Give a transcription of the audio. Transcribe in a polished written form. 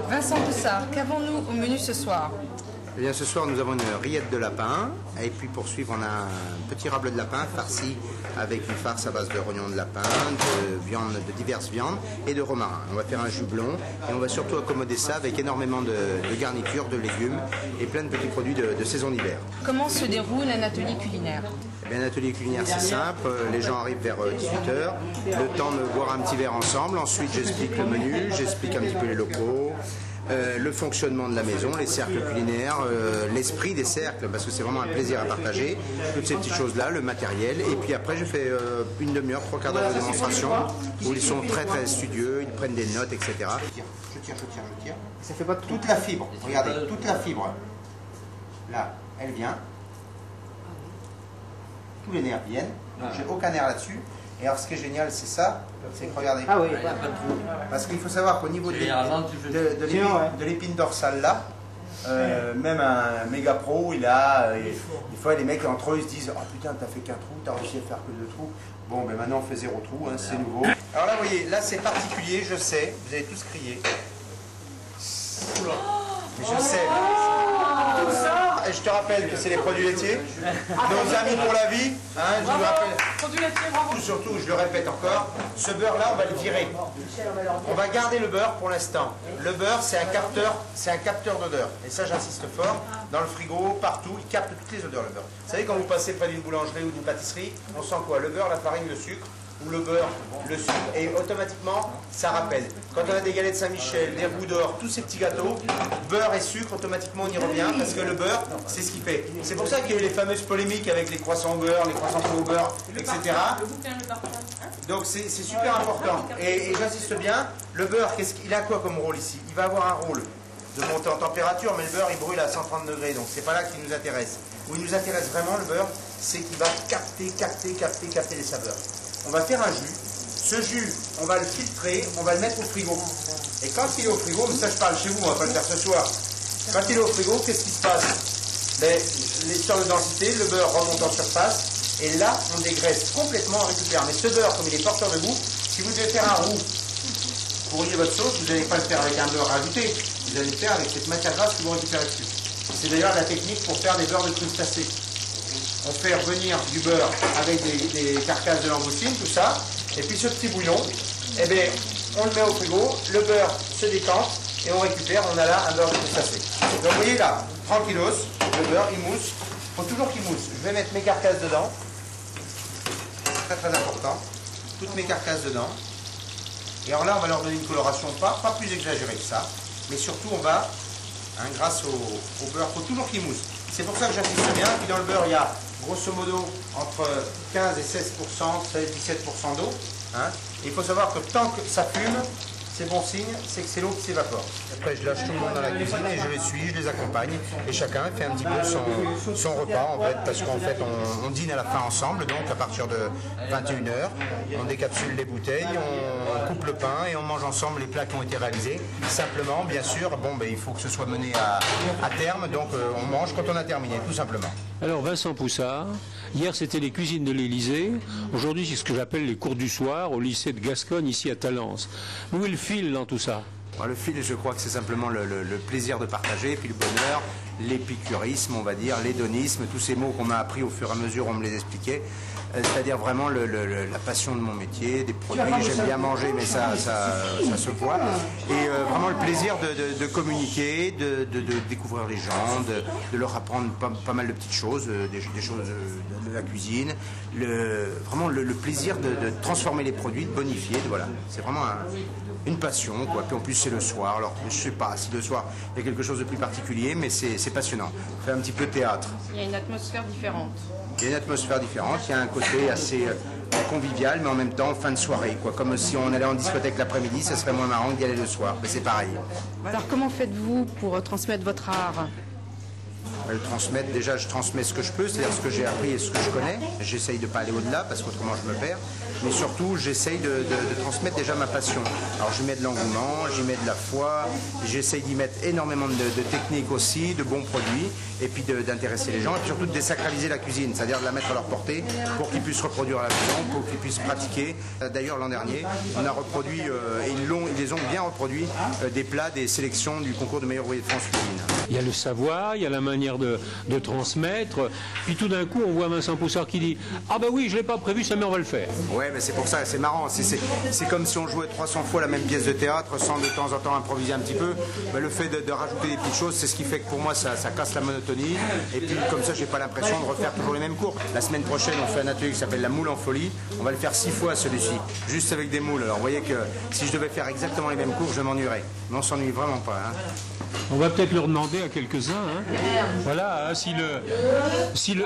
Vincent Poussard, qu'avons-nous au menu ce soir? Eh bien, ce soir, nous avons une rillette de lapin. Et puis, pour suivre, on a un petit rableu de lapin farci avec une farce à base de rognons de lapin, de diverses viandes et de romarin. On va faire un jus blond et on va surtout accommoder ça avec énormément de garnitures, de légumes et plein de petits produits de saison d'hiver. Comment se déroule un atelier culinaire? Eh bien, un atelier culinaire, c'est simple. Les gens arrivent vers 18h. Le temps de boire un petit verre ensemble. Ensuite, j'explique le menu, j'explique un petit peu les locaux. Le fonctionnement de la maison, les cercles culinaires, l'esprit des cercles, parce que c'est vraiment un plaisir à partager, toutes ces petites choses-là, le matériel, et puis après je fais une demi-heure, 3/4 d'heure de démonstration, où ils sont très très studieux, ils prennent des notes, etc. Je tire. Ça fait pas toute la fibre, regardez, toute la fibre, là, elle vient, tous les nerfs viennent, donc j'ai aucun nerf là-dessus. Et alors ce qui est génial, c'est ça, c'est que regardez. Ah oui, parce qu'il faut savoir qu'au niveau de l'épine dorsale là, même un méga pro, il a. Des fois les mecs entre eux ils se disent oh putain t'as fait qu'un trou, t'as réussi à faire que 2 trous. Bon ben maintenant on fait 0 trou, hein, c'est nouveau. Alors là vous voyez, là c'est particulier, je sais, vous avez tous crié. Mais je sais. Tout ça. Et je te rappelle que c'est les produits laitiers. Nos amis pour la vie. Hein, je vous rappelle. Produits laitiers, bravo. Surtout, je le répète encore, ce beurre-là, on va le virer. On va garder le beurre pour l'instant. Le beurre, c'est un capteur d'odeur. Et ça, j'insiste fort. Dans le frigo, partout, il capte toutes les odeurs, le beurre. Vous savez, quand vous passez près d'une boulangerie ou d'une pâtisserie, on sent quoi? Le beurre, la farine, le sucre. Ou le beurre, le sucre, et automatiquement, ça rappelle. Quand on a des galettes Saint-Michel, des roux d'or, tous ces petits gâteaux, beurre et sucre, automatiquement on y revient, parce que le beurre, c'est ce qui fait. C'est pour ça qu'il y a eu les fameuses polémiques avec les croissants au beurre, les croissants au beurre, etc. Donc c'est super important. Et j'insiste bien, le beurre, il a quoi comme rôle ici? Il va avoir un rôle de monter en température, mais le beurre, il brûle à 130 degrés, donc c'est pas là qu'il nous intéresse. Où il nous intéresse vraiment, le beurre, c'est qu'il va capter les saveurs. On va faire un jus. Ce jus, on va le filtrer, on va le mettre au frigo. Et quand il est au frigo, mais ça je parle chez vous, on va pas le faire ce soir. Quand il est au frigo, qu'est-ce qui se passe? Les histoires de densité, le beurre remonte en surface, et là, on dégraisse complètement, on récupère. Mais ce beurre, comme il est porteur de goût, si vous devez faire un roux pour rouiller votre sauce, vous n'allez pas le faire avec un beurre rajouté, vous allez le faire avec cette matière grasse que vous récupérez dessus. C'est d'ailleurs la technique pour faire des beurres de crustacés. On fait revenir du beurre avec des carcasses de langoustine, tout ça, et puis ce petit bouillon, eh bien, on le met au frigo, le beurre se décante, et on récupère, on a là un beurre de crustacé. Donc vous voyez là, tranquillos, le beurre, il mousse, il faut toujours qu'il mousse. Je vais mettre mes carcasses dedans, très très important, toutes mes carcasses dedans, et alors là on va leur donner une coloration pas plus exagérée que ça, mais surtout on va, grâce au beurre, il faut toujours qu'il mousse. C'est pour ça que j'insiste bien, puis dans le beurre il y a grosso modo entre 15 et 16%, 17% d'eau. Hein. Il faut savoir que tant que ça fume, c'est bon signe, c'est que c'est l'eau qui s'évapore. Après je lâche tout le monde dans la cuisine et je les suis, je les accompagne et chacun fait un petit peu son repas en fait, parce qu'en fait on dîne à la fin ensemble, donc à partir de 21h, on décapsule les bouteilles, on coupe le pain et on mange ensemble les plats qui ont été réalisés. Simplement, bien sûr, il faut que ce soit mené à terme, donc on mange quand on a terminé, tout simplement. Alors Vincent Poussard, hier c'était les cuisines de l'Élysée, aujourd'hui c'est ce que j'appelle les cours du soir au lycée de Gascogne ici à Talence. Où est le fil dans tout ça? Le fil, je crois que c'est simplement le plaisir de partager, puis le bonheur, l'épicurisme, on va dire, l'hédonisme, tous ces mots qu'on m'a appris au fur et à mesure, on me les expliquait. C'est-à-dire vraiment la passion de mon métier, des produits, j'aime bien manger, mais ça se voit. Et vraiment le plaisir de communiquer, de découvrir les gens, de leur apprendre pas mal de petites choses, des choses de la cuisine. Vraiment le plaisir de transformer les produits, de bonifier, voilà. C'est vraiment une passion, quoi. Puis en plus c'est le soir, alors je sais pas si le soir il y a quelque chose de plus particulier, mais c'est passionnant. On fait un petit peu de théâtre. Il y a une atmosphère différente. Il y a une atmosphère différente, il y a un côté assez convivial, mais en même temps fin de soirée, quoi. Comme si on allait en discothèque l'après-midi, ça serait moins marrant d'y aller le soir, mais c'est pareil. Alors comment faites-vous pour transmettre votre art? Déjà je transmets ce que je peux, c'est-à-dire ce que j'ai appris et ce que je connais. J'essaye de ne pas aller au-delà, parce qu'autrement je me perds. mais surtout j'essaye de transmettre déjà ma passion. Alors je mets de l'engouement, j'y mets de la foi, j'essaye d'y mettre énormément de techniques aussi, de bons produits, et puis d'intéresser les gens, et puis surtout de désacraliser la cuisine, c'est-à-dire de la mettre à leur portée pour qu'ils puissent reproduire à la maison, pour qu'ils puissent pratiquer. D'ailleurs l'an dernier, on a reproduit, et ils les ont bien reproduit, des plats, des sélections du concours de meilleur ouvrier de France cuisine. Il y a le savoir, il y a la manière de transmettre, puis tout d'un coup on voit Vincent Poussard qui dit « Ah ben oui, je ne l'ai pas prévu, ça mais on va le faire ». Ouais, mais c'est pour ça, c'est marrant, c'est comme si on jouait 300 fois la même pièce de théâtre sans de temps en temps improviser un petit peu. Mais le fait de rajouter des petites choses, c'est ce qui fait que pour moi ça casse la monotonie, et puis comme ça j'ai pas l'impression de refaire toujours les mêmes cours. La semaine prochaine on fait un atelier qui s'appelle la moule en folie, on va le faire 6 fois celui-ci, juste avec des moules. Alors vous voyez que si je devais faire exactement les mêmes cours, je m'ennuierais, mais on s'ennuie vraiment pas. On va peut-être leur demander à quelques-uns, hein. Voilà, hein, si le...